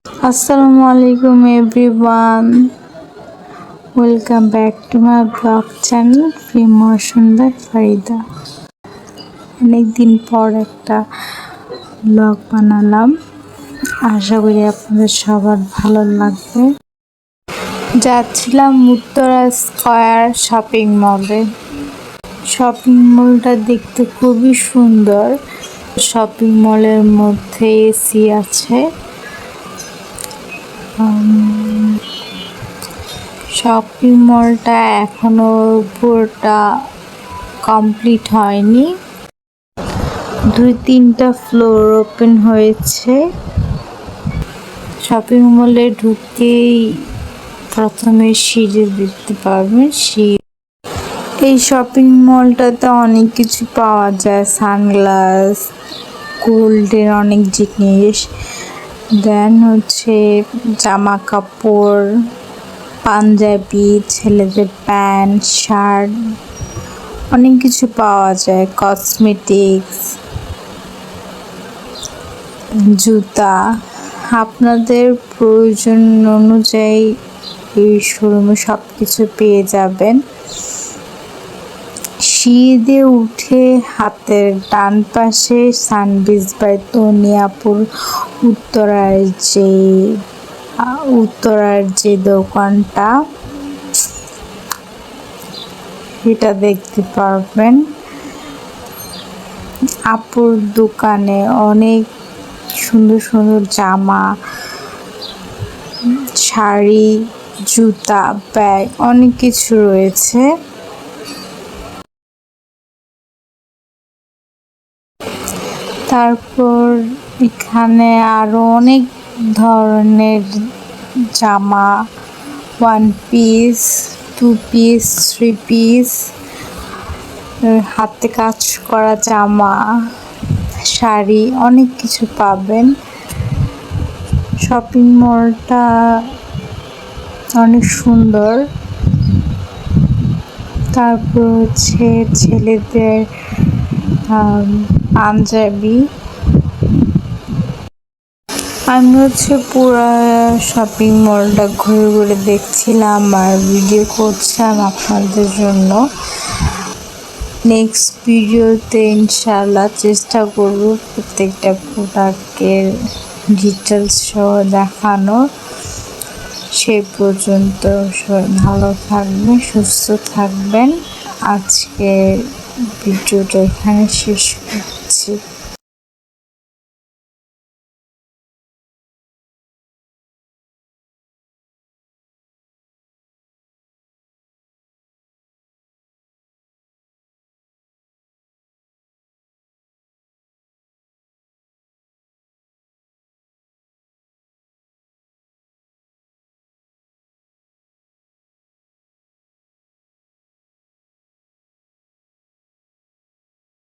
Assalamu alaikum everyone. Welcome back to my blog channel Emotion by Farida. অনেকদিন পর একটা blog বানালাম, আশা করি আপনাদের সবার ভালো লাগবে। যাচ্ছিলাম উত্তরা স্কয়ার শপিং মলে। শপিং মলটা দেখতে খুবই সুন্দর। শপিং মলের মধ্যে এসি আছে। শপিং মলটা এখনো পুরোটা কমপ্লিট হয়নি, 2-3টা ফ্লোর ওপেন হয়েছে। শপিং মলে ঢুকতেই প্রথমে সিঁড়ি দেখতে পারবেন। এই শপিং মলটাতে অনেক কিছু পাওয়া যায়, সানগ্লাস, গোল্ডের অনেক জিনিস, দেন হচ্ছে জামা কাপড়, পাঞ্জাবি, ছেলেদের প্যান্ট, শার্ট, অনেক কিছু পাওয়া যায়, কসমেটিক্স, জুতা। আপনাদের প্রয়োজন অনুযায়ী এই শোরুমে সব কিছু পেয়ে যাবেন। সিঁড়ি উঠে হাতের ডান পাশে সানবিজ বাই তনিয়াপুর উত্তরার যে দোকানটা, এটা দেখতে পারবেন। আপুর দোকানে অনেক সুন্দর সুন্দর জামা, শাড়ি, জুতা, ব্যাগ, অনেক কিছু রয়েছে। তারপর এখানে আরো অনেক ধরনের জামা, 1 পিস, 2 পিস, 3 পিস, হাতে কাজ করা জামা, শাড়ি, অনেক কিছু পাবেন। শপিং মলটা অনেক সুন্দর। তারপর হচ্ছে ছেলেদের পাঞ্জাবি। আমি পুরো শপিং মলটা ঘুরে ঘুরে দেখছিলাম আর ভিডিও করছিলাম আপনাদের জন্য। নেক্সট ভিডিওতে ইনশাআল্লাহ চেষ্টা করব প্রত্যেকটা প্রোডাক্টের ডিটেলস সহ দেখানো। সে পর্যন্ত সবাই ভালো থাকবেন, সুস্থ থাকবেন। আজকে ভিডিওটা এখানে শেষ করছি।